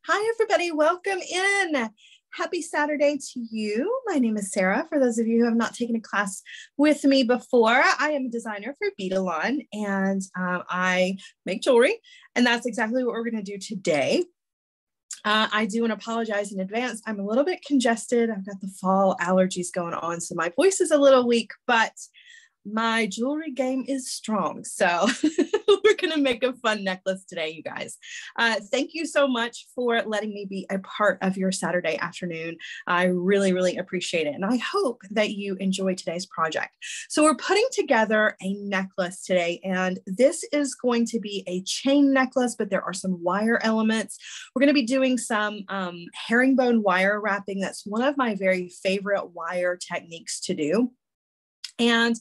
Hi, everybody. Welcome in. Happy Saturday to you. My name is Sarah. For those of you who have not taken a class with me before, I am a designer for Beadalon, and I make jewelry, and that's exactly what we're going to do today. I do want to apologize in advance. I'm a little bit congested. I've got the fall allergies going on, so my voice is a little weak, but my jewelry game is strong. So we're going to make a fun necklace today, you guys. Thank you so much for letting me be a part of your Saturday afternoon. I really, really appreciate it. And I hope that you enjoy today's project. So we're putting together a necklace today, and this is going to be a chain necklace, but there are some wire elements. We're going to be doing some herringbone wire wrapping. That's one of my very favorite wire techniques to do. And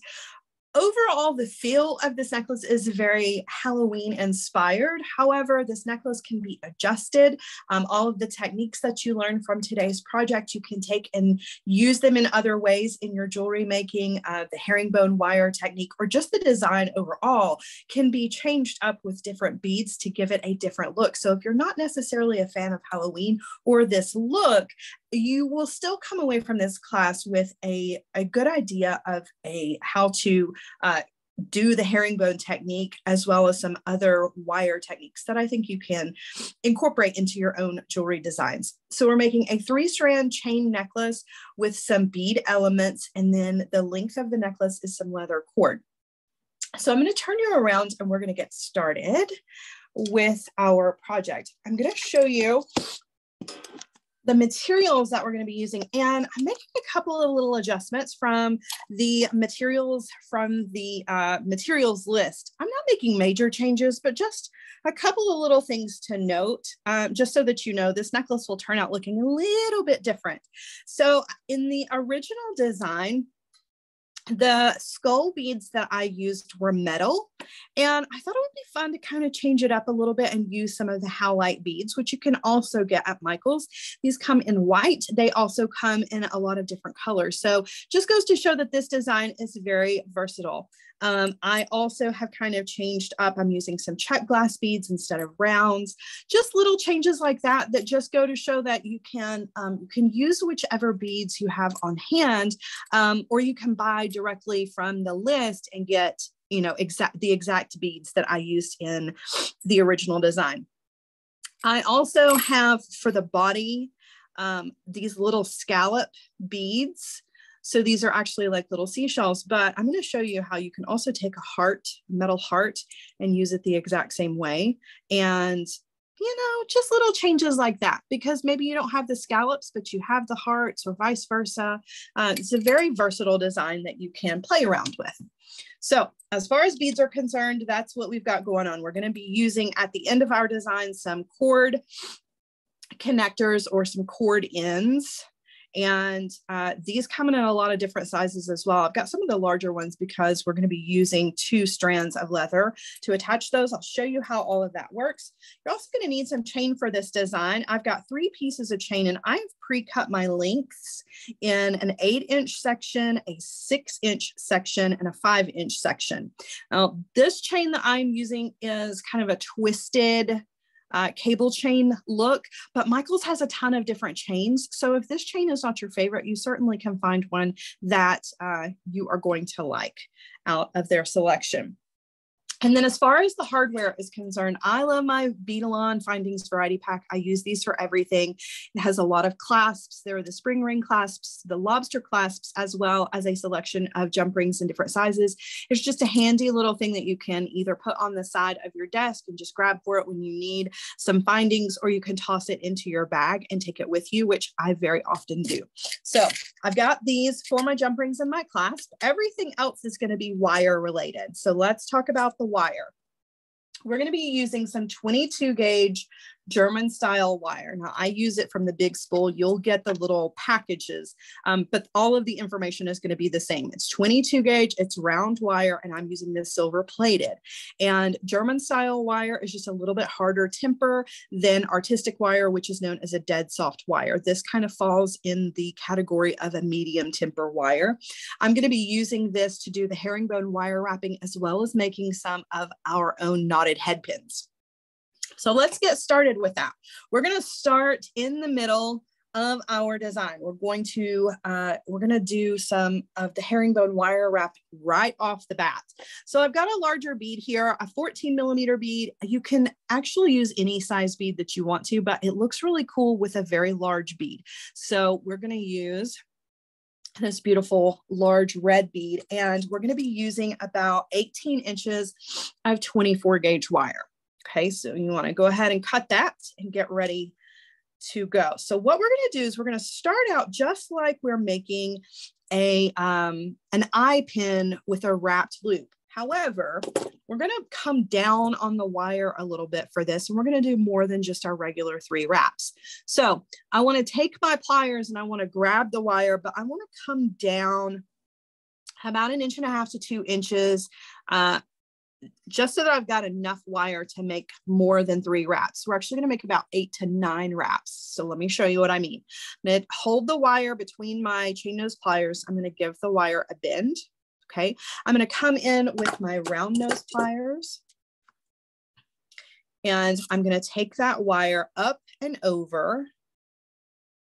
overall, the feel of this necklace is very Halloween inspired. However, this necklace can be adjusted. All of the techniques that you learn from today's project, you can take and use them in other ways in your jewelry making. The herringbone wire technique, or just the design overall, can be changed up with different beads to give it a different look. So if you're not necessarily a fan of Halloween or this look, you will still come away from this class with a good idea of how to do the herringbone technique, as well as some other wire techniques that I think you can incorporate into your own jewelry designs. So we're making a 3-strand chain necklace with some bead elements, and then the length of the necklace is some leather cord. So I'm going to turn you around and we're going to get started with our project. I'm going to show you the materials that we're going to be using, and I'm making a couple of little adjustments from the materials materials list. I'm not making major changes, but just a couple of little things to note, just so that you know this necklace will turn out looking a little bit different. So in the original design, the skull beads that I used were metal, and I thought it would be fun to kind of change it up a little bit and use some of the howlite beads, which you can also get at Michael's. These come in white. They also come in a lot of different colors. So just goes to show that this design is very versatile. I also have kind of changed up. I'm using some check glass beads instead of rounds, just little changes like that that just go to show that you can use whichever beads you have on hand, or you can buy directly from the list and get, the exact beads that I used in the original design. I also have for the body, these little scallop beads. So these are actually like little seashells, but I'm going to show you how you can also take a metal heart, and use it the exact same way. And, just little changes like that, because maybe you don't have the scallops, but you have the hearts, or vice versa. It's a very versatile design that you can play around with. So as far as beads are concerned, that's what we've got going on. We're going to be using at the end of our design some cord connectors or some cord ends. And these come in a lot of different sizes as well. I've got some of the larger ones because we're going to be using 2 strands of leather to attach those. I'll show you how all of that works. You're also going to need some chain for this design. I've got 3 pieces of chain, and I've pre-cut my lengths in an 8-inch section, a 6-inch section, and a 5-inch section. Now, this chain that I'm using is kind of a twisted cable chain look, but Michael's has a ton of different chains. So if this chain is not your favorite, you certainly can find one that you are going to like out of their selection. And then as far as the hardware is concerned, I love my Beadalon Findings Variety Pack. I use these for everything. It has a lot of clasps. There are the spring ring clasps, the lobster clasps, as well as a selection of jump rings in different sizes. It's just a handy little thing that you can either put on the side of your desk and just grab for it when you need some findings, or you can toss it into your bag and take it with you, which I very often do. So I've got these for my jump rings and my clasp. Everything else is going to be wire related. So let's talk about the wire. We're going to be using some 22 gauge German style wire. Now I use it from the big spool. You'll get the little packages, but all of the information is going to be the same. It's 22 gauge, it's round wire, and I'm using this silver plated. And German style wire is just a little bit harder temper than artistic wire, which is known as a dead soft wire. This kind of falls in the category of a medium temper wire. I'm going to be using this to do the herringbone wire wrapping, as well as making some of our own knotted head pins. So let's get started with that. We're going to start in the middle of our design. We're going to do some of the herringbone wire wrap right off the bat. So I've got a larger bead here, a 14 millimeter bead. You can actually use any size bead that you want to, but it looks really cool with a very large bead. So we're going to use this beautiful large red bead, and we're going to be using about 18 inches of 24 gauge wire. Okay, so you want to go ahead and cut that and get ready to go. So what we're going to do is we're going to start out just like we're making an eye pin with a wrapped loop. However, we're going to come down on the wire a little bit for this, and we're going to do more than just our regular 3 wraps. So I want to take my pliers and I want to grab the wire, but I want to come down about 1.5 to 2 inches, just so that I've got enough wire to make more than 3 wraps. We're actually going to make about 8 to 9 wraps. So let me show you what I mean. I'm going to hold the wire between my chain nose pliers. I'm going to give the wire a bend. Okay. I'm going to come in with my round nose pliers, and I'm going to take that wire up and over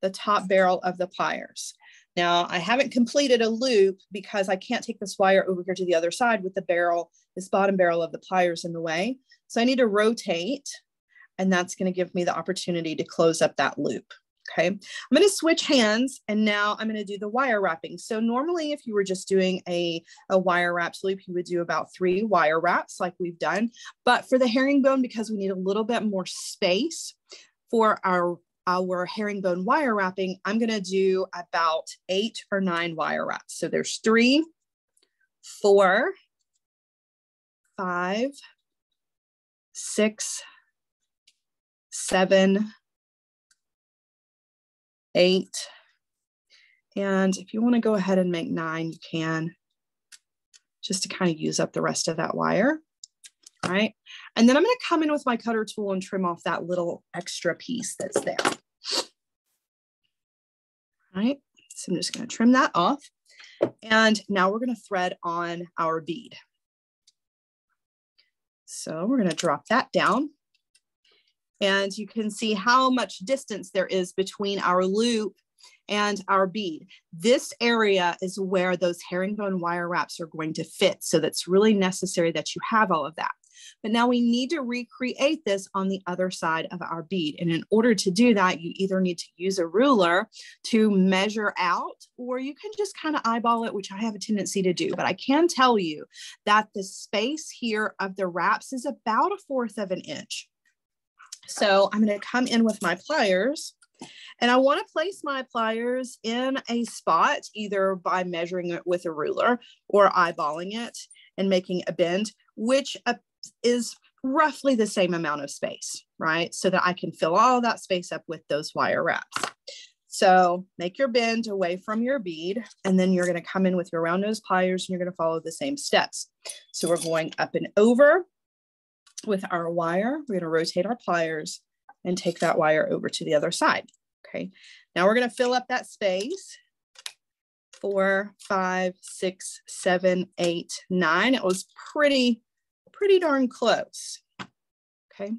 the top barrel of the pliers. Now, I haven't completed a loop because I can't take this wire over here to the other side with the barrel, this bottom barrel of the pliers in the way. So I need to rotate, and that's going to give me the opportunity to close up that loop. Okay, I'm going to switch hands, and now I'm going to do the wire wrapping. So normally if you were just doing a wire wraps loop, you would do about 3 wire wraps like we've done. But for the herringbone, because we need a little bit more space for our herringbone wire wrapping, I'm going to do about 8 or 9 wire wraps. So there's 3, 4, 5, 6, 7, 8. And if you want to go ahead and make 9, you can, just to kind of use up the rest of that wire. All right. And then I'm going to come in with my cutter tool and trim off that little extra piece that's there. All right. So I'm just going to trim that off. And now we're going to thread on our bead. So we're going to drop that down. And you can see how much distance there is between our loop and our bead. This area is where those herringbone wire wraps are going to fit. So that's really necessary that you have all of that. But now we need to recreate this on the other side of our bead. And in order to do that, you either need to use a ruler to measure out, or you can just kind of eyeball it, which I have a tendency to do. But I can tell you that the space here of the wraps is about 1/4 of an inch. So I'm going to come in with my pliers, and I want to place my pliers in a spot, either by measuring it with a ruler or eyeballing it and making a bend, which is roughly the same amount of space, right? So that I can fill all that space up with those wire wraps. So make your bend away from your bead, and then you're going to come in with your round nose pliers, and you're going to follow the same steps. So we're going up and over with our wire. We're going to rotate our pliers and take that wire over to the other side. Okay. Now we're going to fill up that space. 4, 5, 6, 7, 8, 9. It was pretty darn close. Okay.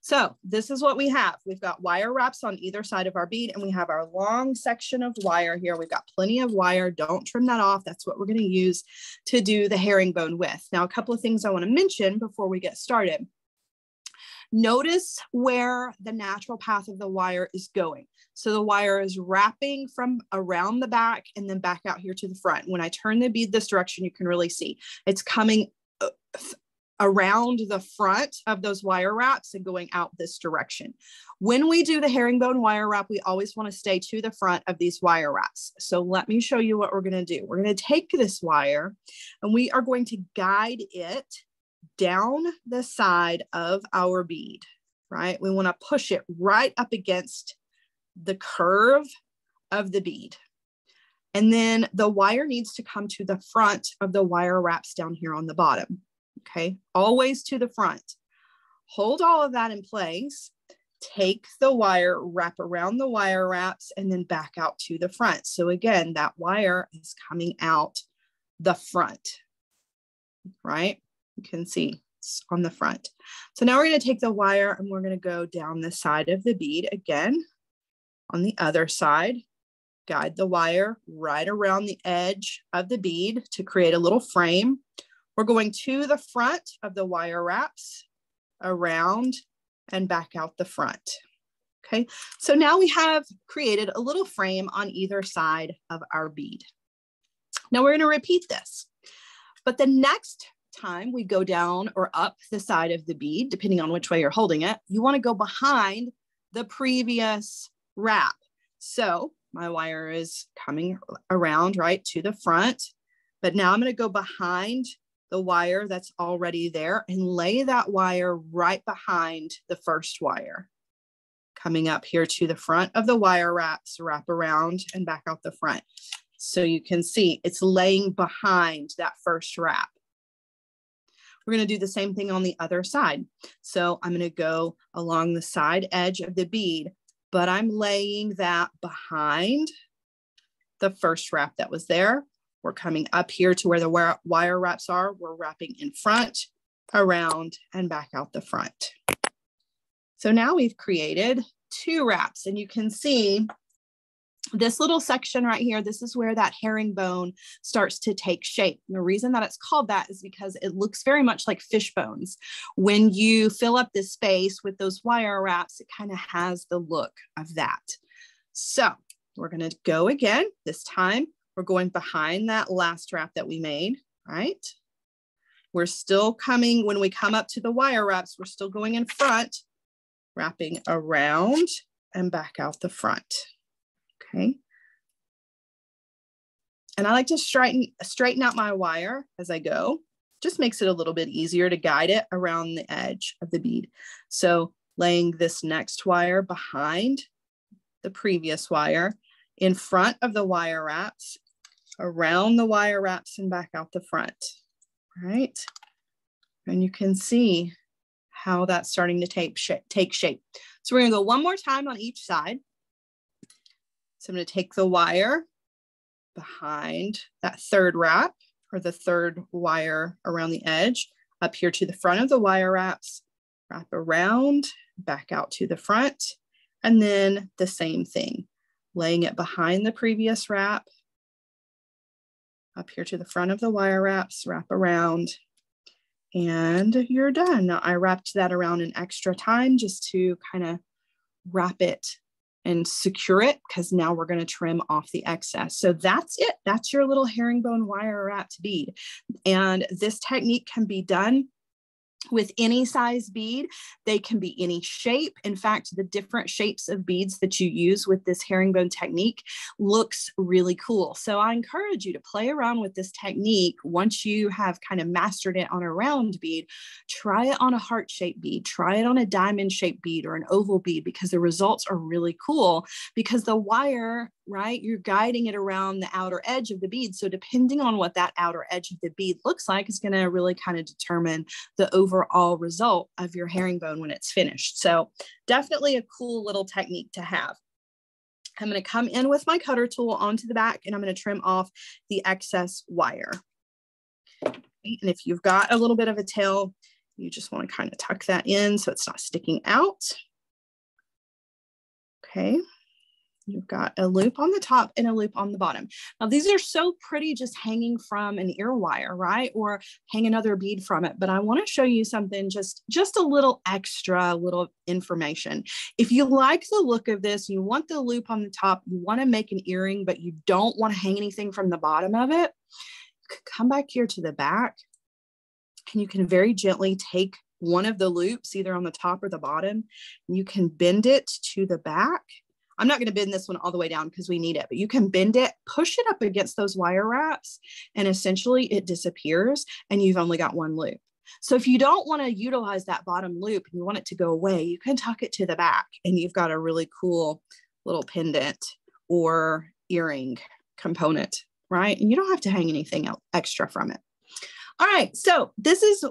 So this is what we have. We've got wire wraps on either side of our bead, and we have our long section of wire here. We've got plenty of wire. Don't trim that off. That's what we're going to use to do the herringbone with. Now, a couple of things I want to mention before we get started. Notice where the natural path of the wire is going. So the wire is wrapping from around the back and then back out here to the front. When I turn the bead this direction, you can really see it's coming around the front of those wire wraps and going out this direction. When we do the herringbone wire wrap, we always want to stay to the front of these wire wraps. So let me show you what we're going to do. We're going to take this wire, and we are going to guide it down the side of our bead, right? We want to push it right up against the curve of the bead. And then the wire needs to come to the front of the wire wraps down here on the bottom. Okay, always to the front. Hold all of that in place. Take the wire, wrap around the wire wraps, and then back out to the front. So again, that wire is coming out the front, right? You can see wraps on the front. So now we're going to take the wire and we're going to go down the side of the bead again on the other side. Guide the wire right around the edge of the bead to create a little frame. We're going to the front of the wire wraps, around and back out the front. Okay, so now we have created a little frame on either side of our bead. Now we're going to repeat this, but the next time we go down or up the side of the bead, depending on which way you're holding it, you want to go behind the previous wrap. So my wire is coming around right to the front, but now I'm going to go behind the wire that's already there and lay that wire right behind the first wire. Coming up here to the front of the wire wraps, wrap around and back out the front. So you can see it's laying behind that first wrap. We're going to do the same thing on the other side. So I'm going to go along the side edge of the bead, but I'm laying that behind the first wrap that was there. We're coming up here to where the wire wraps are. We're wrapping in front, around, and back out the front. So now we've created 2 wraps, and you can see this little section right here. This is where that herringbone starts to take shape. And the reason that it's called that is because it looks very much like fish bones. When you fill up this space with those wire wraps, it kind of has the look of that. So we're going to go again. This time we're going behind that last wrap that we made, right? We're still coming, when we come up to the wire wraps, we're still going in front, wrapping around and back out the front. Okay. And I like to straighten out my wire as I go. Just makes it a little bit easier to guide it around the edge of the bead. So laying this next wire behind the previous wire, in front of the wire wraps, around the wire wraps and back out the front, right? And you can see how that's starting to take shape. So we're gonna go one more time on each side. So I'm going to take the wire behind that third wrap, or the third wire around the edge, up here to the front of the wire wraps, wrap around, back out to the front, and then the same thing, laying it behind the previous wrap, up here to the front of the wire wraps, wrap around, and you're done. Now I wrapped that around an extra time just to kind of wrap it and secure it, because now we're going to trim off the excess. So that's it. That's your little herringbone wire wrapped bead. And this technique can be done with any size bead. They can be any shape. In fact, the different shapes of beads that you use with this herringbone technique looks really cool. So I encourage you to play around with this technique. Once you have kind of mastered it on a round bead, try it on a heart-shaped bead, try it on a diamond-shaped bead or an oval bead, because the results are really cool, because the wire, right, you're guiding it around the outer edge of the bead. So depending on what that outer edge of the bead looks like is going to really kind of determine the overall result of your herringbone when it's finished. So definitely a cool little technique to have. I'm going to come in with my cutter tool onto the back, and I'm going to trim off the excess wire. And if you've got a little bit of a tail, you just want to kind of tuck that in so it's not sticking out. Okay. You've got a loop on the top and a loop on the bottom. Now these are so pretty just hanging from an ear wire, right? Or hang another bead from it. But I want to show you something, just a little extra, little information. If you like the look of this, you want the loop on the top, you want to make an earring, but you don't want to hang anything from the bottom of it, you can come back here to the back and you can very gently take one of the loops, either on the top or the bottom, and you can bend it to the back. I'm not going to bend this one all the way down because we need it, but you can bend it, push it up against those wire wraps, and essentially it disappears and you've only got one loop. So if you don't want to utilize that bottom loop and you want it to go away, you can tuck it to the back and you've got a really cool little pendant or earring component, right? And you don't have to hang anything else extra from it. All right, so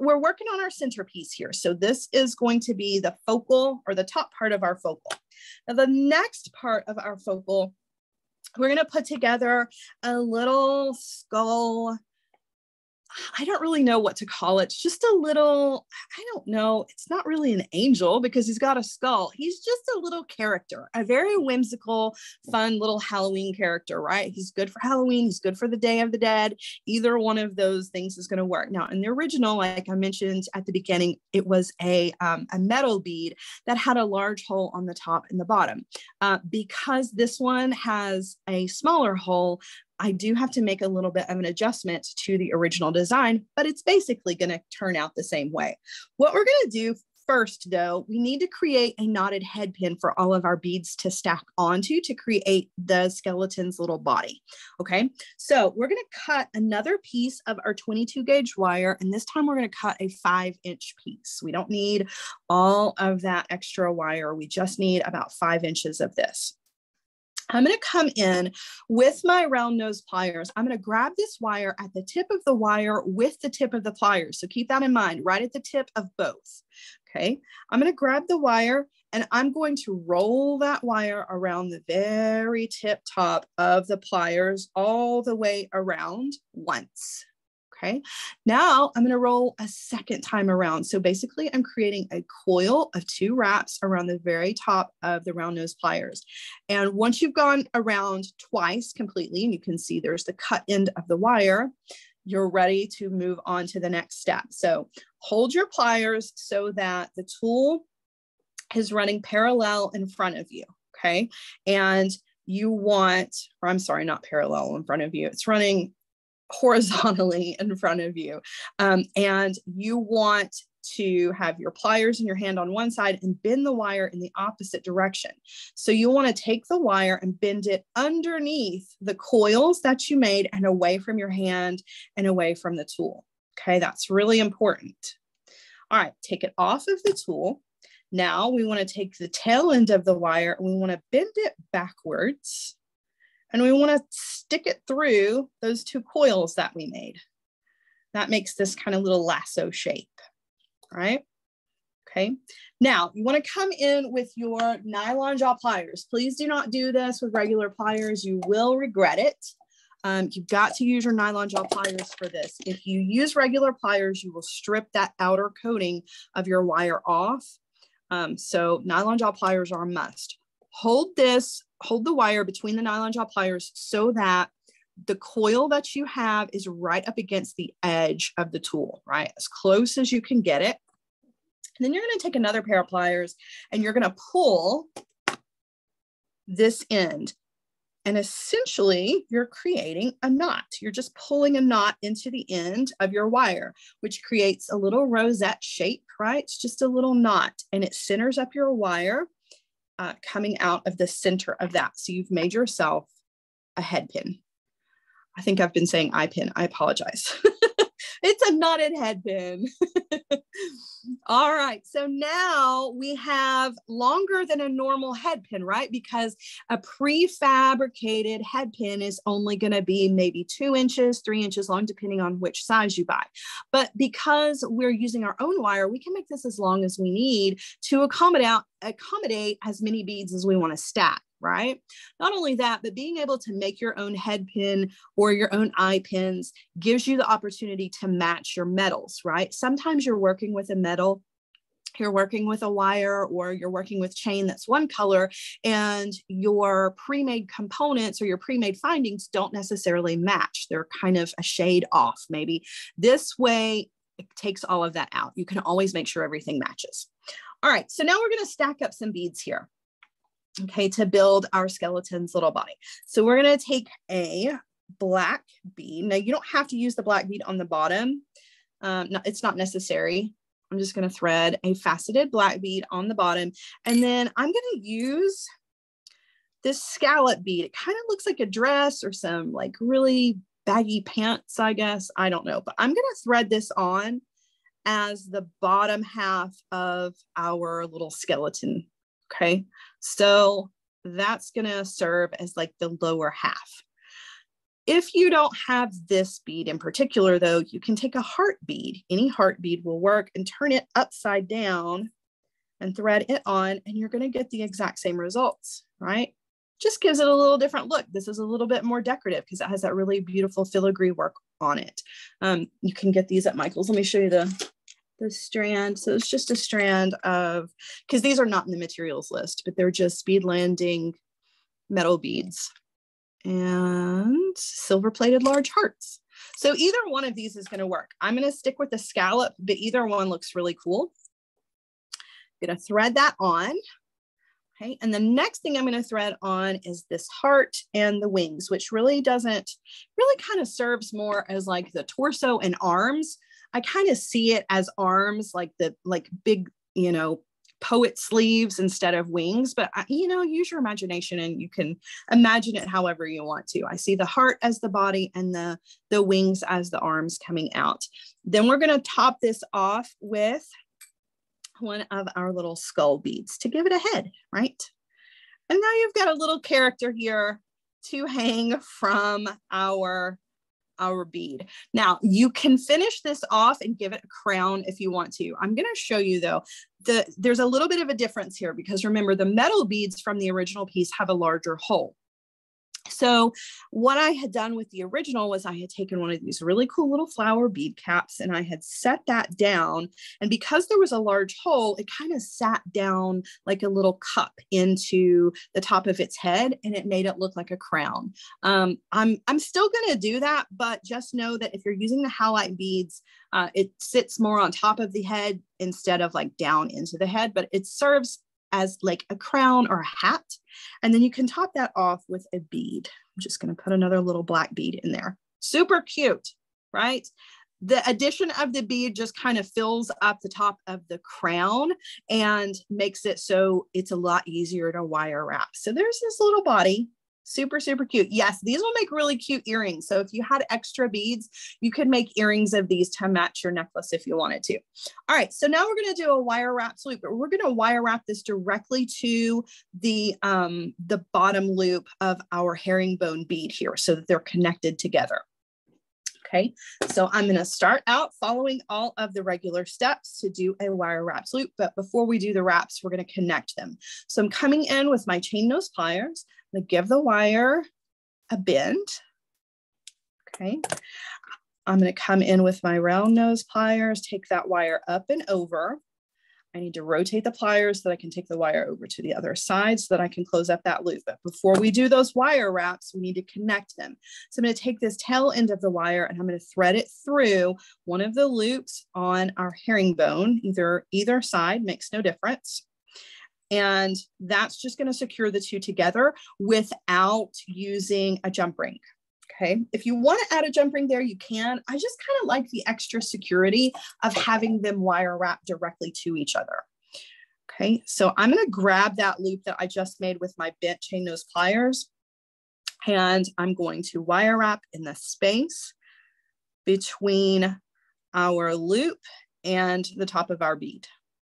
we're working on our centerpiece here. So this is going to be the focal, or the top part of our focal. Now the next part of our focal, we're going to put together a little skull I don't really know what to call it. It's just a little, I don't know. It's not really an angel because he's got a skull. He's just a little character, a very whimsical, fun little Halloween character, right? He's good for Halloween. He's good for the Day of the Dead. Either one of those things is going to work. Now, in the original, like I mentioned at the beginning, it was a metal bead that had a large hole on the top and the bottom. Because this one has a smaller hole, I do have to make a little bit of an adjustment to the original design, but it's basically going to turn out the same way. What we're going to do first, though, we need to create a knotted head pin for all of our beads to stack onto to create the skeleton's little body. Okay, so we're going to cut another piece of our 22 gauge wire, and this time we're going to cut a 5-inch piece. We don't need all of that extra wire. We just need about 5 inches of this. I'm going to come in with my round nose pliers. I'm going to grab this wire at the tip of the wire with the tip of the pliers. So keep that in mind, right at the tip of both. Okay. I'm going to grab the wire and I'm going to roll that wire around the very tip top of the pliers all the way around once. Okay, now I'm going to roll a second time around. So basically I'm creating a coil of 2 wraps around the very top of the round nose pliers. And once you've gone around twice completely, and you can see there's the cut end of the wire, you're ready to move on to the next step. So hold your pliers so that the tool is running parallel in front of you. Okay, and you want, or I'm sorry, not parallel in front of you. It's running horizontally in front of you. And you want to have your pliers in your hand on one side and bend the wire in the opposite direction. So you want to take the wire and bend it underneath the coils that you made and away from your hand and away from the tool. Okay, that's really important. All right, take it off of the tool. Now we want to take the tail end of the wire and we want to bend it backwards. And we want to stick it through those 2 coils that we made. That makes this kind of little lasso shape, right? Okay. Now you want to come in with your nylon jaw pliers. Please do not do this with regular pliers. You will regret it. You've got to use your nylon jaw pliers for this. If you use regular pliers, you will strip that outer coating of your wire off. So nylon jaw pliers are a must. Hold the wire between the nylon jaw pliers so that the coil that you have is right up against the edge of the tool, right? As close as you can get it. And then you're going to take another pair of pliers and you're going to pull this end. And essentially you're creating a knot. You're just pulling a knot into the end of your wire, which creates a little rosette shape, right? It's just a little knot and it centers up your wire. Coming out of the center of that. So you've made yourself a head pin. I think I've been saying eye pin. I apologize. It's a knotted head pin. All right. So now we have longer than a normal head pin, right? Because a prefabricated head pin is only going to be maybe 2 inches, 3 inches long, depending on which size you buy. But because we're using our own wire, we can make this as long as we need to accommodate as many beads as we want to stack. Right? Not only that, but being able to make your own head pin or your own eye pins gives you the opportunity to match your metals, right? Sometimes you're working with a metal, you're working with a wire, or you're working with chain that's one color, and your pre-made components or your pre-made findings don't necessarily match. They're kind of a shade off, maybe. This way, it takes all of that out. You can always make sure everything matches. All right, so now we're going to stack up some beads here. Okay, to build our skeleton's little body. So we're going to take a black bead. Now you don't have to use the black bead on the bottom. No, it's not necessary. I'm just going to thread a faceted black bead on the bottom. And then I'm going to use this scallop bead. It kind of looks like a dress or some like really baggy pants, I guess. I don't know, but I'm going to thread this on as the bottom half of our little skeleton. Okay, so that's going to serve as like the lower half. If you don't have this bead in particular, though, you can take a heart bead. Any heart bead will work and turn it upside down and thread it on, and you're going to get the exact same results, right? Just gives it a little different look. This is a little bit more decorative because it has that really beautiful filigree work on it. You can get these at Michael's. Let me show you the strand. So it's just a strand of, because these are not in the materials list, but they're just bead landing metal beads and silver plated large hearts. So either one of these is going to work. I'm going to stick with the scallop, but either one looks really cool. I'm going to thread that on. Okay. And the next thing I'm going to thread on is this heart and the wings, which really kind of serves more as like the torso and arms. I kind of see it as arms, like big, poet sleeves instead of wings, but use your imagination and you can imagine it however you want to. I see the heart as the body and the wings as the arms coming out. Then we're going to top this off with one of our little skull beads to give it a head, right? And now you've got a little character here to hang from our bead. Now you can finish this off and give it a crown if you want to. I'm going to show you though, there's a little bit of a difference here because remember the metal beads from the original piece have a larger hole. So what I had done with the original was I had taken one of these really cool little flower bead caps and I had set that down. And because there was a large hole, it kind of sat down like a little cup into the top of its head and it made it look like a crown. I'm still going to do that, but just know that if you're using the halite beads, it sits more on top of the head instead of like down into the head, but it serves as like a crown or a hat. And then you can top that off with a bead. I'm just going to put another little black bead in there. Super cute, right? The addition of the bead just kind of fills up the top of the crown and makes it so it's a lot easier to wire wrap. So there's this little body. Super, super cute. Yes, these will make really cute earrings. So if you had extra beads, you could make earrings of these to match your necklace if you wanted to. All right, so now we're going to do a wire wrap loop, but we're going to wire wrap this directly to the bottom loop of our herringbone bead here so that they're connected together. Okay, so I'm going to start out following all of the regular steps to do a wire wraps loop. But before we do the wraps, we're going to connect them. So I'm coming in with my chain nose pliers. I'm going to give the wire a bend. Okay, I'm going to come in with my round nose pliers, take that wire up and over. I need to rotate the pliers so that I can take the wire over to the other side so that I can close up that loop. But before we do those wire wraps, we need to connect them. So I'm going to take this tail end of the wire and I'm going to thread it through one of the loops on our herringbone, either side, makes no difference. And that's just going to secure the two together without using a jump ring. Okay, if you want to add a jump ring there, you can. I just kind of like the extra security of having them wire wrap directly to each other. Okay, so I'm going to grab that loop that I just made with my bent chain nose pliers, and I'm going to wire wrap in the space between our loop and the top of our bead.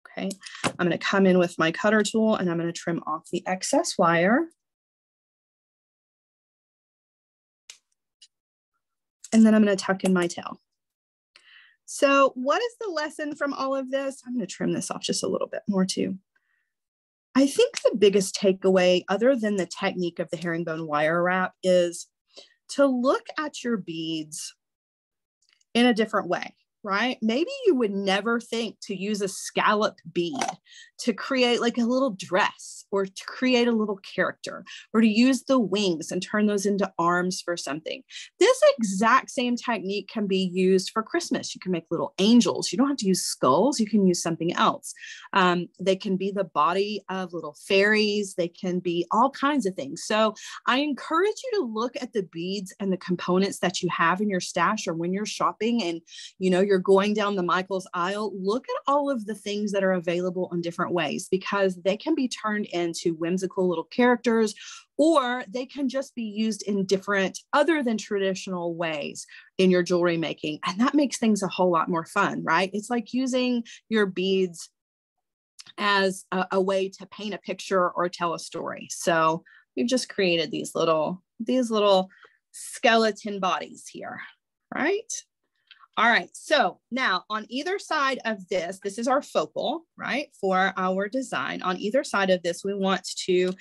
Okay, I'm going to come in with my cutter tool and I'm going to trim off the excess wire. And then I'm going to tuck in my tail. So what is the lesson from all of this? I'm going to trim this off just a little bit more too. I think the biggest takeaway, other than the technique of the herringbone wire wrap, is to look at your beads in a different way, right? Maybe you would never think to use a scallop bead to create like a little dress or to create a little character or to use the wings and turn those into arms for something. This exact same technique can be used for Christmas. You can make little angels. You don't have to use skulls. You can use something else. They can be the body of little fairies. They can be all kinds of things. So I encourage you to look at the beads and the components that you have in your stash, or when you're shopping and you're going down the Michael's aisle, look at all of the things that are available in different ways, because they can be turned into whimsical little characters, or they can just be used in different, other than traditional ways in your jewelry making. And that makes things a whole lot more fun, right? It's like using your beads as a way to paint a picture or tell a story. So we've just created these little skeleton bodies here, right? All right, so now on either side of this is our focal, right, for our design. On either side of this, we want to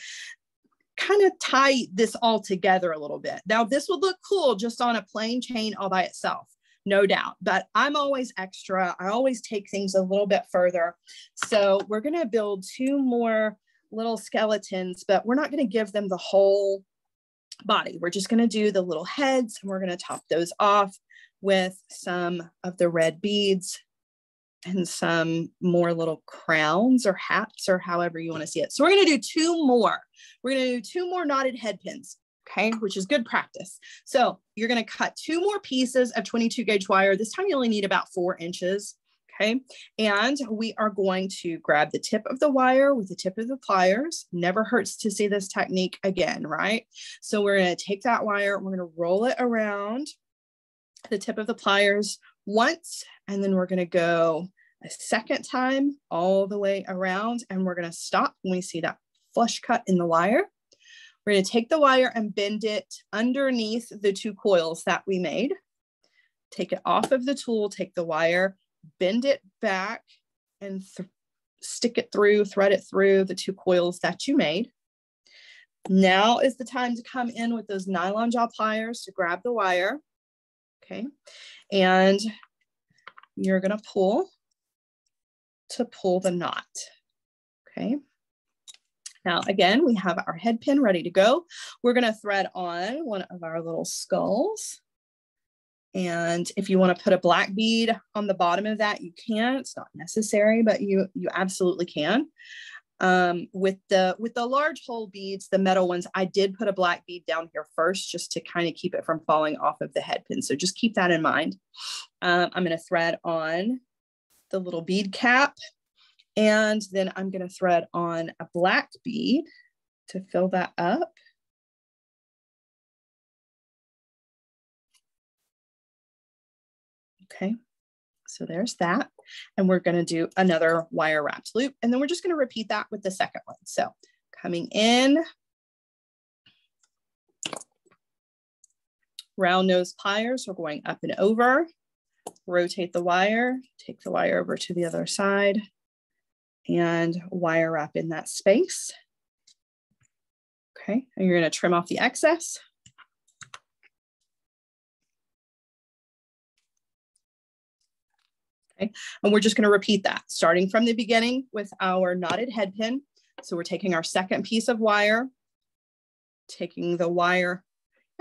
kind of tie this all together a little bit. Now, this would look cool just on a plain chain all by itself, no doubt, but I'm always extra. I always take things a little bit further. So we're going to build 2 more little skeletons, but we're not going to give them the whole body. We're just going to do the little heads, and we're going to top those off with some of the red beads and some more little crowns or hats, or however you want to see it. So we're going to do 2 more. We're going to do 2 more knotted head pins, okay, which is good practice. So you're going to cut 2 more pieces of 22 gauge wire. This time you only need about 4 inches, okay? And we are going to grab the tip of the wire with the tip of the pliers. Never hurts to see this technique again, right? So we're going to take that wire, we're going to roll it around the tip of the pliers once, and then we're going to go a second time all the way around, and we're going to stop when we see that flush cut in the wire. We're going to take the wire and bend it underneath the 2 coils that we made. Take it off of the tool, take the wire, bend it back, and stick it through, thread it through the 2 coils that you made. Now is the time to come in with those nylon jaw pliers to grab the wire, okay? And you're going to pull the knot, okay? Now, again, we have our head pin ready to go. We're going to thread on one of our little skulls. And if you want to put a black bead on the bottom of that, you can. It's not necessary, but you absolutely can. With the large hole beads, the metal ones, I did put a black bead down here first just to kind of keep it from falling off of the head pin. So just keep that in mind. I'm going to thread on the little bead cap, and then I'm going to thread on a black bead to fill that up. Okay, so there's that. And we're going to do another wire wrapped loop, and then we're just going to repeat that with the second one. So coming in, round nose pliers, we're going up and over, rotate the wire, take the wire over to the other side, and wire wrap in that space. Okay, and you're going to trim off the excess. Okay, and we're just going to repeat that starting from the beginning with our knotted head pin. So we're taking our second piece of wire, taking the wire,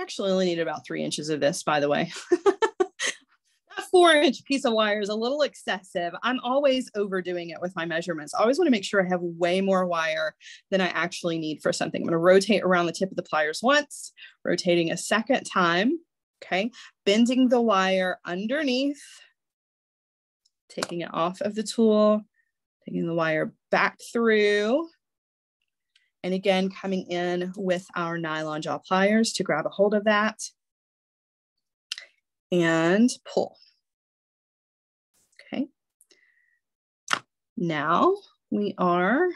actually only need about 3 inches of this, by the way. That 4-inch piece of wire is a little excessive. I'm always overdoing it with my measurements. I always want to make sure I have way more wire than I actually need for something. I'm going to rotate around the tip of the pliers once, rotating a second time, okay, bending the wire underneath, taking it off of the tool, taking the wire back through, and again, coming in with our nylon jaw pliers to grab a hold of that and pull. Okay. Now we are, I'm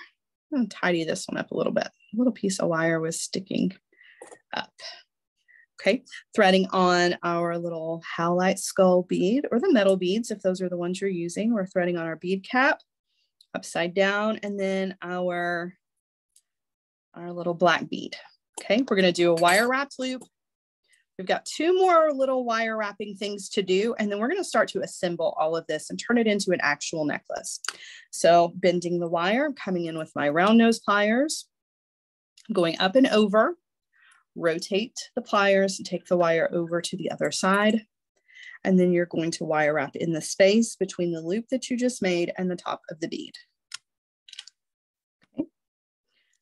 going to tidy this one up a little bit. A little piece of wire was sticking up. Okay, threading on our little howlite skull bead, or the metal beads, if those are the ones you're using. We're threading on our bead cap upside down, and then our little black bead. Okay, we're going to do a wire wrapped loop. We've got 2 more little wire wrapping things to do, and then we're going to start to assemble all of this and turn it into an actual necklace. So bending the wire, coming in with my round nose pliers, going up and over, rotate the pliers and take the wire over to the other side. And then you're going to wire wrap in the space between the loop that you just made and the top of the bead. Okay.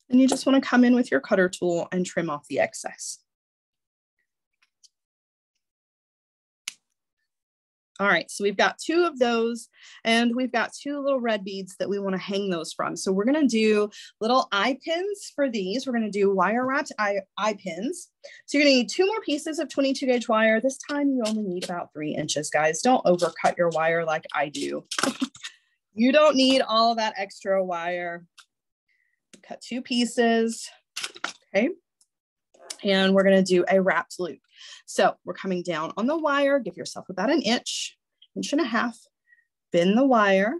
And you just want to come in with your cutter tool and trim off the excess. All right, so we've got 2 of those, and we've got 2 little red beads that we want to hang those from. So we're going to do little eye pins for these. We're going to do wire wrapped eye pins. So you're going to need 2 more pieces of 22 gauge wire. This time you only need about 3 inches, guys. Don't overcut your wire like I do. You don't need all that extra wire. Cut 2 pieces, okay? And we're going to do a wrapped loop. So we're coming down on the wire, give yourself about an inch, 1.5 inches, bend the wire,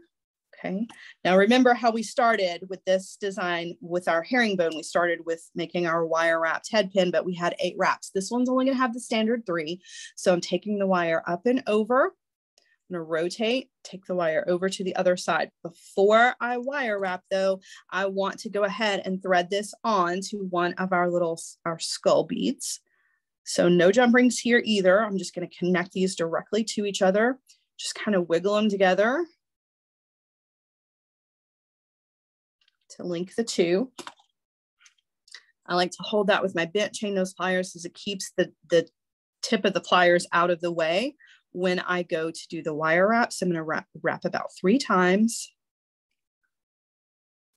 Okay, now remember how we started with this design with our herringbone. We started with making our wire wrapped head pin, but we had 8 wraps. This one's only going to have the standard 3. So I'm taking the wire up and over. I'm going to rotate, take the wire over to the other side. Before I wire wrap though, I want to go ahead and thread this on to one of our skull beads. So no jump rings here either. I'm just going to connect these directly to each other. Just kind of wiggle them together to link the 2. I like to hold that with my bent chain nose pliers as it keeps the tip of the pliers out of the way when I go to do the wire wrap. So I'm going to wrap about 3 times.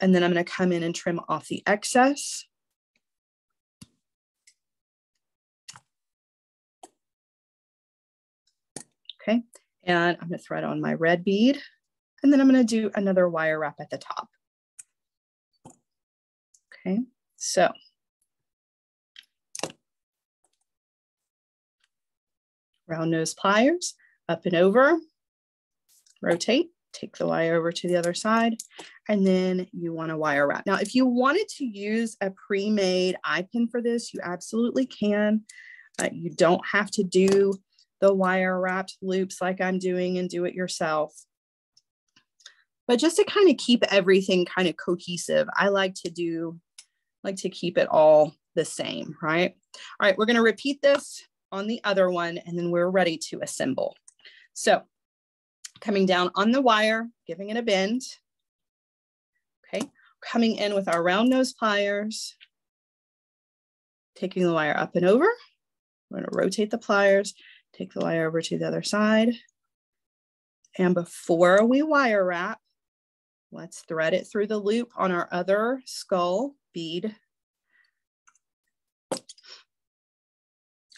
And then I'm going to come in and trim off the excess. Okay, and I'm going to thread on my red bead. And then I'm going to do another wire wrap at the top. Okay, so round nose pliers, up and over, rotate, take the wire over to the other side, and then you want to wire wrap. Now, if you wanted to use a pre-made eye pin for this, you absolutely can. You don't have to do the wire wrapped loops like I'm doing and do it yourself. But just to kind of keep everything kind of cohesive, I like to keep it all the same, right? All right, we're going to repeat this on the other one, and then we're ready to assemble. So coming down on the wire, giving it a bend. Okay, coming in with our round nose pliers, taking the wire up and over. We're going to rotate the pliers, take the wire over to the other side. And before we wire wrap, let's thread it through the loop on our other skull bead.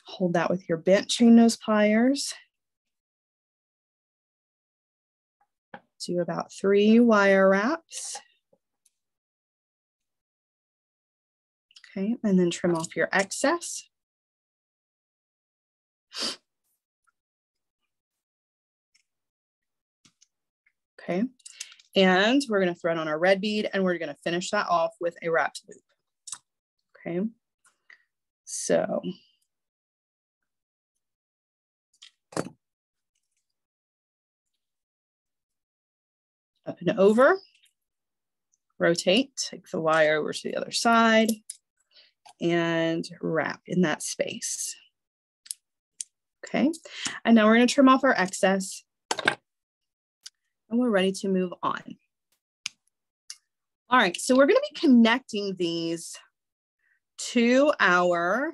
Hold that with your bent chain nose pliers. Do about 3 wire wraps. Okay, and then trim off your excess. Okay, and we're going to thread on our red bead, and we're going to finish that off with a wrapped loop. Okay, so up and over, rotate, take the wire over to the other side, and wrap in that space. Okay, and now we're going to trim off our excess, and we're ready to move on. All right, so we're going to be connecting these to our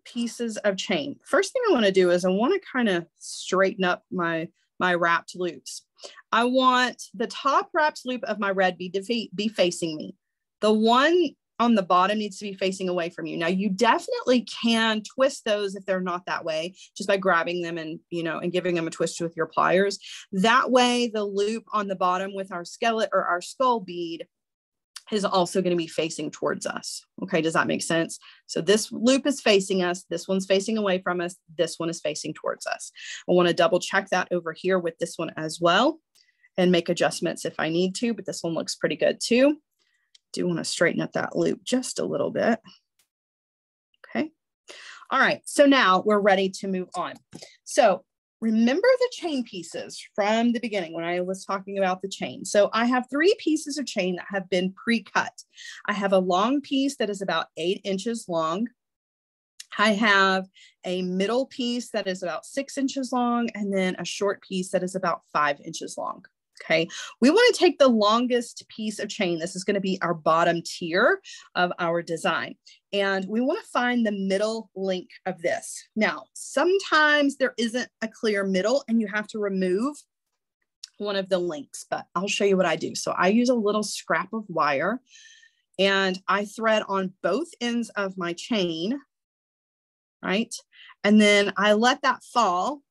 pieces of chain. First thing I want to do is I want to kind of straighten up my wrapped loops. I want the top wrapped loop of my red bead to be facing me. The one on the bottom needs to be facing away from you. Now you definitely can twist those if they're not that way, just by grabbing them and, and giving them a twist with your pliers. That way the loop on the bottom with our skeleton or our skull bead is also going to be facing towards us. Okay, does that make sense? So this loop is facing us, this one's facing away from us, this one is facing towards us. I want to double check that over here with this one as well and make adjustments if I need to, but this one looks pretty good too. Do want to straighten up that loop just a little bit. Okay. All right, so now we're ready to move on. So remember the chain pieces from the beginning when I was talking about the chain. So I have 3 pieces of chain that have been pre-cut. I have a long piece that is about 8 inches long. I have a middle piece that is about 6 inches long, and then a short piece that is about 5 inches long. Okay, we want to take the longest piece of chain. This is going to be our bottom tier of our design. And we want to find the middle link of this. Now, sometimes there isn't a clear middle and you have to remove one of the links, but I'll show you what I do. So I use a little scrap of wire and I thread on both ends of my chain, right? And then I let that fall.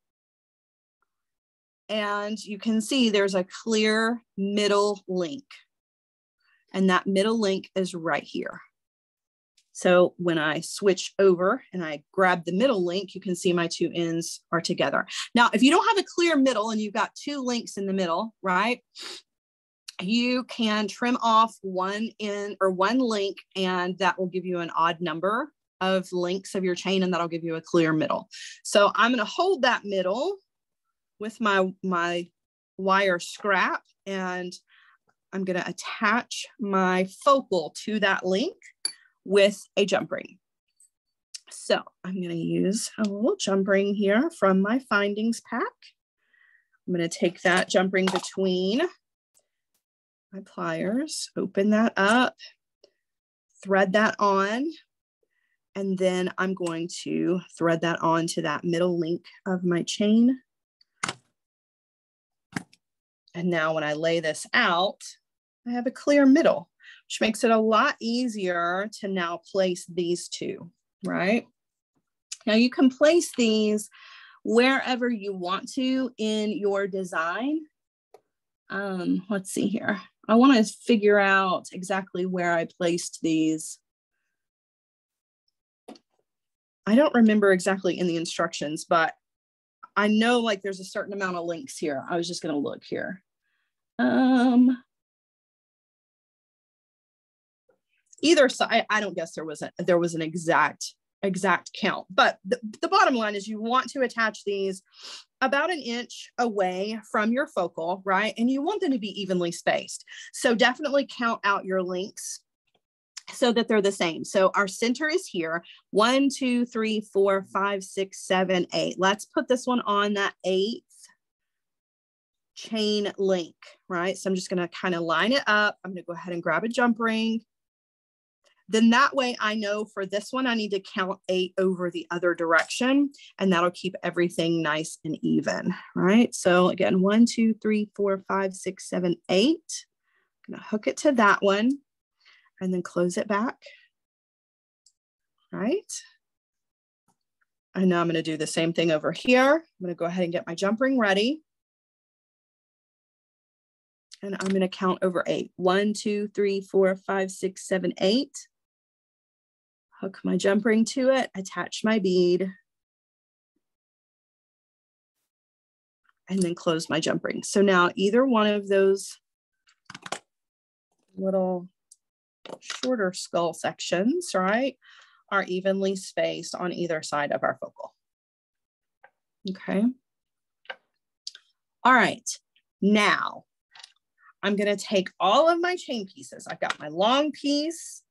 And you can see there's a clear middle link. And that middle link is right here. So when I switch over and I grab the middle link, you can see my two ends are together. Now, if you don't have a clear middle and you've got two links in the middle, right, you can trim off one end or one link, and that will give you an odd number of links of your chain, and that'll give you a clear middle. So I'm going to hold that middle with my wire scrap, and I'm going to attach my focal to that link with a jump ring. So I'm going to use a little jump ring here from my findings pack. I'm going to take that jump ring between my pliers, open that up, thread that on, and then I'm going to thread that on to that middle link of my chain. And now when I lay this out, I have a clear middle, which makes it a lot easier to now place these two, right? Now you can place these wherever you want to in your design. Let's see here. I want to figure out exactly where I placed these. I don't remember exactly in the instructions, but I know like there's a certain amount of links here. I was just going to look here. Either side, I don't guess there was an exact count, but the bottom line is you want to attach these about 1 inch away from your focal, right? And you want them to be evenly spaced. So definitely count out your links so that they're the same. So our center is here, 1, 2, 3, 4, 5, 6, 7, 8. Let's put this one on that 8th chain link, right? So I'm just going to kind of line it up. I'm going to go ahead and grab a jump ring. Then that way I know for this one, I need to count 8 over the other direction, and that'll keep everything nice and even, right? So again, 1, 2, 3, 4, 5, 6, 7, 8. I'm gonna hook it to that one and then close it back, right? And now I'm gonna do the same thing over here. I'm gonna go ahead and get my jump ring ready. And I'm gonna count over 8. 1, 2, 3, 4, 5, 6, 7, 8. Hook my jump ring to it, attach my bead, and then close my jump ring. So now either one of those little shorter skull sections, right, are evenly spaced on either side of our focal. Okay. All right. Now I'm going to take all of my chain pieces. I've got my long piece.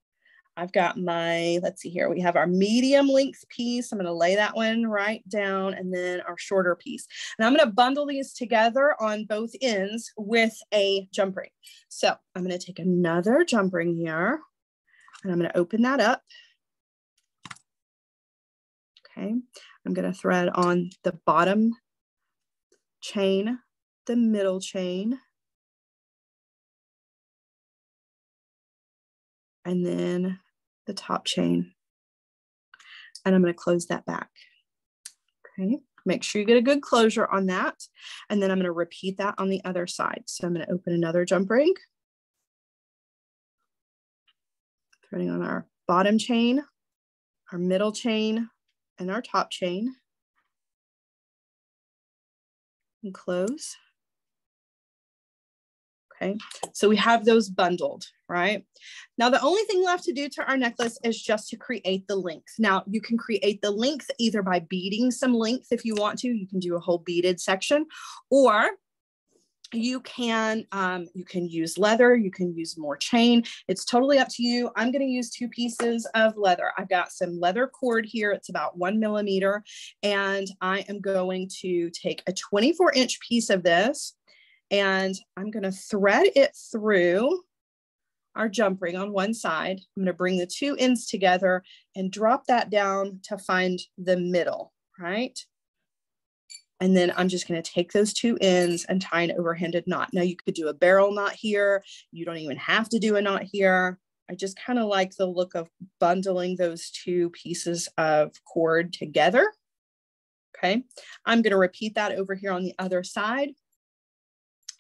I've got my, let's see here, we have our medium length piece. I'm going to lay that one right down, and then our shorter piece. And I'm going to bundle these together on both ends with a jump ring. So I'm going to take another jump ring here, and I'm going to open that up. Okay. I'm going to thread on the bottom chain, the middle chain, and then the top chain. And I'm going to close that back. Okay. Make sure you get a good closure on that. And then I'm going to repeat that on the other side. So I'm going to open another jump ring, threading on our bottom chain, our middle chain, and our top chain, and close. Okay, so we have those bundled, right? Now, the only thing left to do to our necklace is just to create the length. Now, you can create the length either by beading some length if you want to. You can do a whole beaded section, or you can use leather, you can use more chain. It's totally up to you. I'm going to use 2 pieces of leather. I've got some leather cord here. It's about 1 millimeter. And I am going to take a 24-inch piece of this, and I'm going to thread it through our jump ring on one side. I'm going to bring the 2 ends together and drop that down to find the middle, right? And then I'm just going to take those 2 ends and tie an overhanded knot. Now you could do a barrel knot here. You don't even have to do a knot here. I just kind of like the look of bundling those 2 pieces of cord together. Okay. I'm going to repeat that over here on the other side.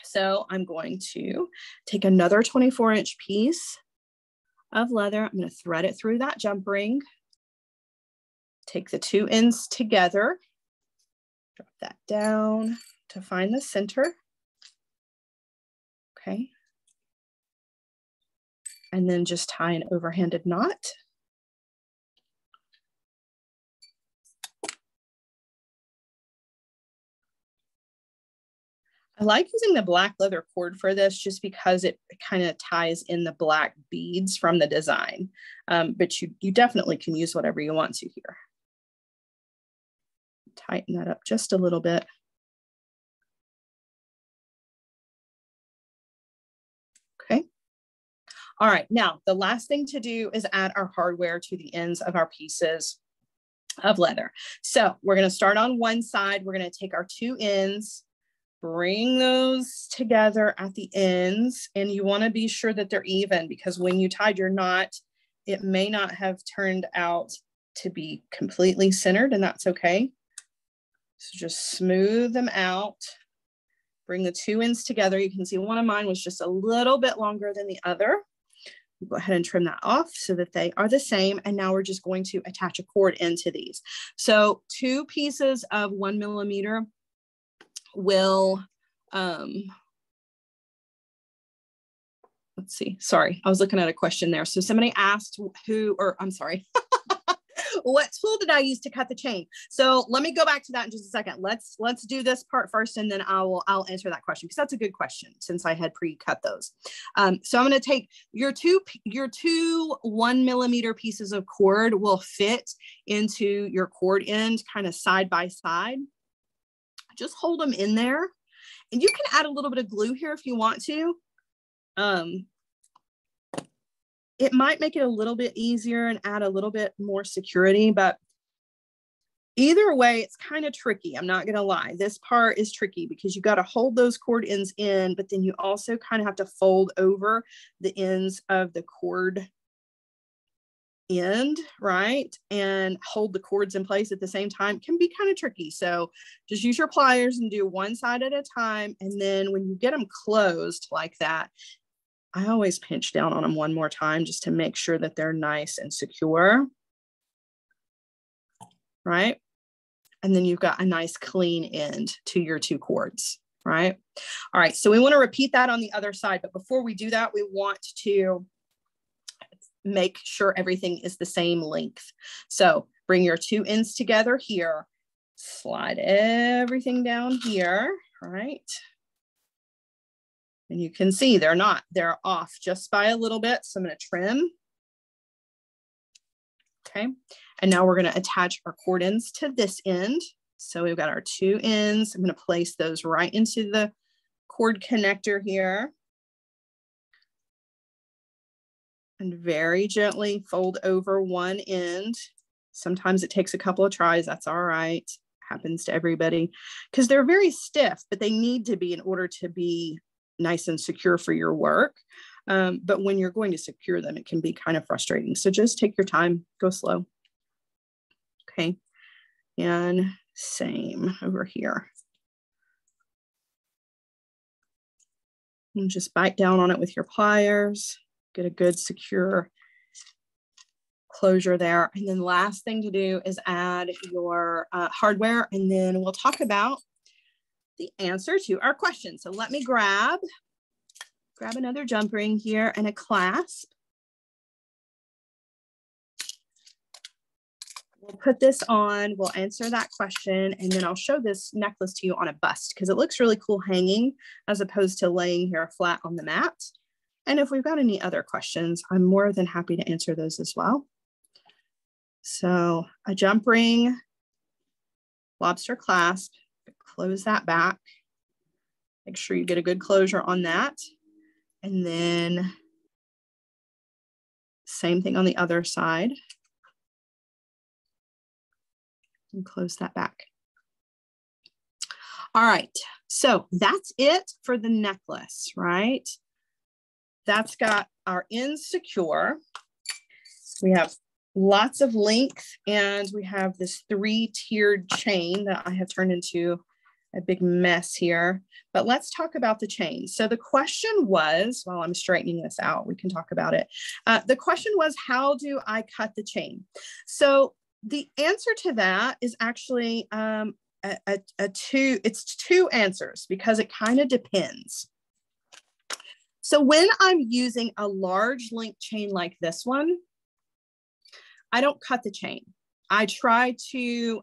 So I'm going to take another 24-inch piece. of leather. I'm going to thread it through that jump ring. Take the two ends together. Drop that down to find the center. Okay. And then just tie an overhanded knot. I like using the black leather cord for this just because it kind of ties in the black beads from the design. But you definitely can use whatever you want to here. Tighten that up just a little bit. Okay. All right, now the last thing to do is add our hardware to the ends of our pieces of leather. So we're going to start on one side. We're going to take our two ends, bring those together at the ends, and you want to be sure that they're even, because when you tied your knot, it may not have turned out to be completely centered, and that's okay. So just smooth them out. Bring the two ends together. You can see one of mine was just a little bit longer than the other. Go ahead and trim that off so that they are the same. And now we're just going to attach a cord into these. So 2 pieces of 1 millimeter will, let's see, sorry, I was looking at a question there. So somebody asked what tool did I use to cut the chain? So let me go back to that in just a second. Let's do this part first, and then I'll answer that question, because that's a good question since I had pre-cut those. So I'm going to take your two 1 millimeter pieces of cord will fit into your cord end kind of side by side. Just hold them in there, and you can add a little bit of glue here if you want to. It might make it a little bit easier and add a little bit more security, but either way, it's kind of tricky. I'm not going to lie. This part is tricky because you got to hold those cord ends in, but then you also kind of have to fold over the ends of the cord end, right? And hold the cords in place at the same time. It can be kind of tricky. So just use your pliers and do one side at a time. And then when you get them closed like that, I always pinch down on them one more time just to make sure that they're nice and secure, right? And then you've got a nice clean end to your 2 cords, right? All right, so we want to repeat that on the other side, but before we do that, we want to make sure everything is the same length. So bring your 2 ends together here, slide everything down here, all right? And you can see they're off just by a little bit. So I'm going to trim. Okay. And now we're going to attach our cord ends to this end. So we've got our 2 ends. I'm going to place those right into the cord connector here. And very gently fold over one end. Sometimes it takes a couple of tries. That's all right. Happens to everybody, because they're very stiff, but they need to be in order to be nice and secure for your work. But when you're going to secure them, it can be kind of frustrating. So just take your time, go slow. Okay. And same over here. And just bite down on it with your pliers, get a good secure closure there. And then last thing to do is add your hardware, and then we'll talk about the answer to our question. So let me grab another jump ring here and a clasp. We'll put this on, we'll answer that question, and then I'll show this necklace to you on a bust because it looks really cool hanging as opposed to laying here flat on the mat. And if we've got any other questions, I'm more than happy to answer those as well. So a jump ring, lobster clasp, close that back. Make sure you get a good closure on that. And then same thing on the other side. And close that back. All right, so that's it for the necklace, right? That's got our ends secure. We have lots of length, and we have this 3-tiered chain that I have turned into a big mess here, but let's talk about the chain. So the question was, while I'm straightening this out, we can talk about it. The question was, how do I cut the chain? So the answer to that is actually it's two answers, because it kind of depends. So when I'm using a large link chain like this one, I don't cut the chain. I try to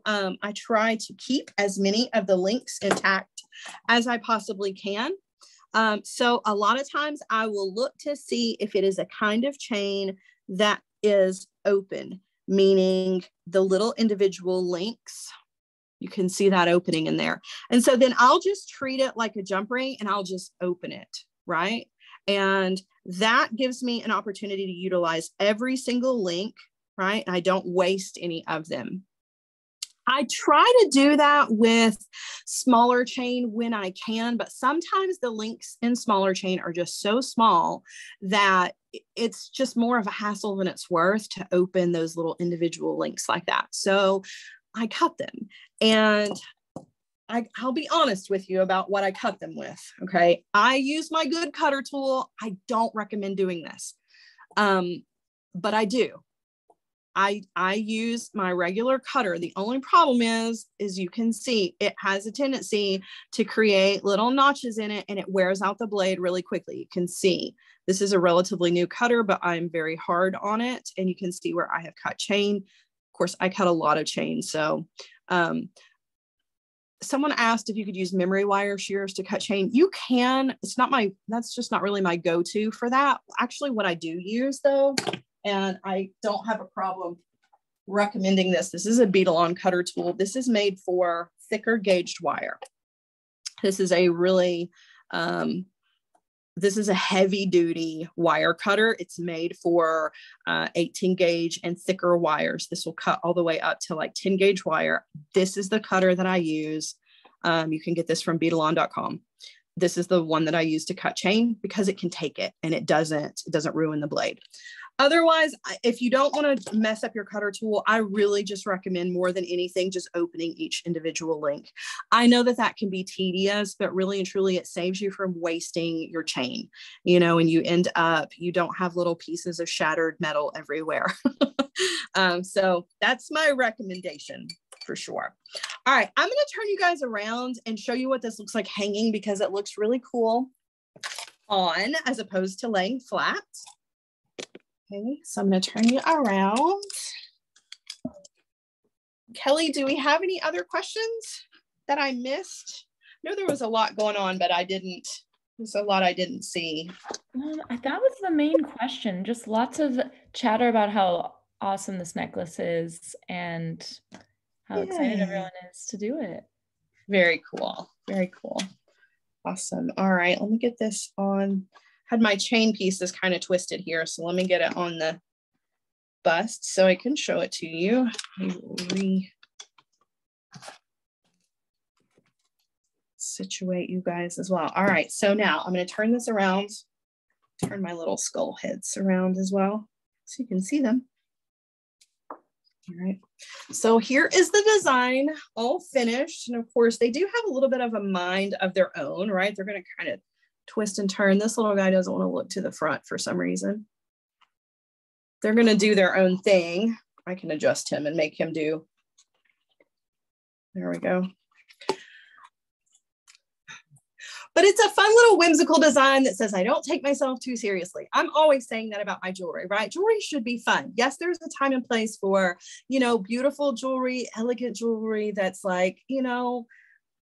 keep as many of the links intact as I possibly can. So a lot of times I will look to see if it is a kind of chain that is open, meaning the little individual links, you can see that opening in there. And so then I'll just treat it like a jump ring and I'll just open it, right? And that gives me an opportunity to utilize every single link, right? And I don't waste any of them. I try to do that with smaller chain when I can, but sometimes the links in smaller chain are just so small that it's just more of a hassle than it's worth to open those little individual links like that. So I cut them, and I'll be honest with you about what I cut them with. Okay. I use my good cutter tool. I don't recommend doing this. But I do. I use my regular cutter. The only problem is you can see it has a tendency to create little notches in it, and it wears out the blade really quickly. You can see this is a relatively new cutter, but I'm very hard on it, and you can see where I have cut chain. Of course, I cut a lot of chain. So someone asked if you could use memory wire shears to cut chain. You can. That's just not really my go-to for that. Actually, what I do use though, and I don't have a problem recommending this. This is a Beadalon cutter tool. This is made for thicker gauged wire. This is a really, this is a heavy duty wire cutter. It's made for 18 gauge and thicker wires. This will cut all the way up to like 10 gauge wire. This is the cutter that I use. You can get this from beadalon.com. This is the one that I use to cut chain because it can take it and it doesn't ruin the blade. Otherwise, if you don't want to mess up your cutter tool, I really just recommend more than anything, just opening each individual link. I know that can be tedious, but really and truly it saves you from wasting your chain, and you end up, you don't have little pieces of shattered metal everywhere. So that's my recommendation for sure. All right, I'm going to turn you guys around and show you what this looks like hanging, because it looks really cool on as opposed to laying flat. Okay, so I'm going to turn you around. Kelly, do we have any other questions that I missed? I know there was a lot going on, but there's a lot I didn't see. That was the main question. Just lots of chatter about how awesome this necklace is and how excited everyone is to do it. Very cool. Very cool. Awesome. All right, let me get this on. Had my chain piece is kind of twisted here, so let me get it on the bust so I can show it to you. Situate you guys as well. All right, so now I'm going to turn this around, turn my little skull heads around as well so you can see them. All right, so here is the design all finished, and of course they do have a little bit of a mind of their own, right? They're going to kind of twist and turn. This little guy doesn't want to look to the front for some reason. They're going to do their own thing. I can adjust him and make him do. There we go. But it's a fun little whimsical design that says, I don't take myself too seriously. I'm always saying that about my jewelry, right? Jewelry should be fun. Yes, there's a time and place for, beautiful jewelry, elegant jewelry that's like,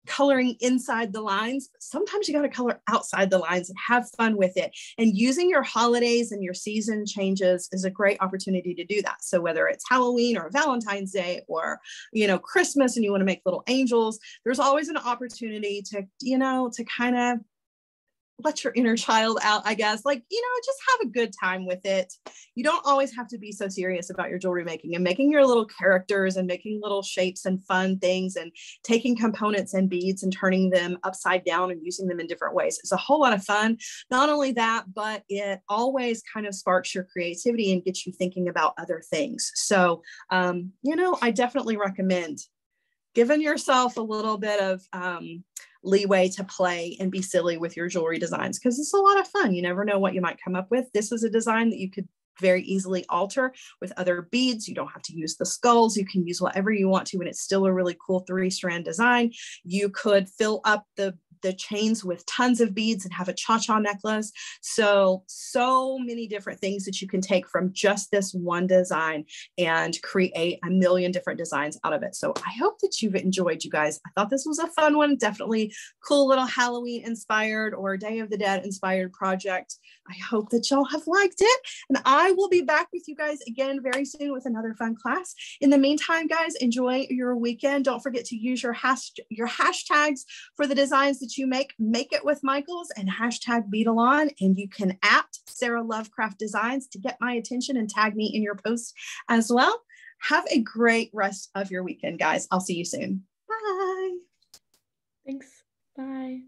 coloring inside the lines. Sometimes you got to color outside the lines and have fun with it. And using your holidays and your season changes is a great opportunity to do that. So whether it's Halloween or Valentine's Day or, Christmas, and you want to make little angels, there's always an opportunity to, to kind of let your inner child out, I guess, just have a good time with it. You don't always have to be so serious about your jewelry making, and making your little characters and making little shapes and fun things and taking components and beads and turning them upside down and using them in different ways. It's a whole lot of fun. Not only that, but it always kind of sparks your creativity and gets you thinking about other things. So, I definitely recommend giving yourself a little bit of leeway to play and be silly with your jewelry designs, because it's a lot of fun. You never know what you might come up with. This is a design that you could very easily alter with other beads. You don't have to use the skulls. You can use whatever you want to, and it's still a really cool 3-strand design. You could fill up the chains with tons of beads and have a cha-cha necklace. So many different things that you can take from just this one design and create a million different designs out of it. So I hope that you've enjoyed, you guys. I thought this was a fun one. Definitely cool little Halloween inspired or Day of the Dead inspired project. I hope that y'all have liked it. And I will be back with you guys again very soon with another fun class. In the meantime, guys, enjoy your weekend. Don't forget to use your hashtags for the designs that you make it with Michaels and hashtag Beadalon. And you can @Sarah Lovecraft Designs to get my attention and tag me in your posts as well. Have a great rest of your weekend, guys. I'll see you soon. Bye. Thanks. Bye.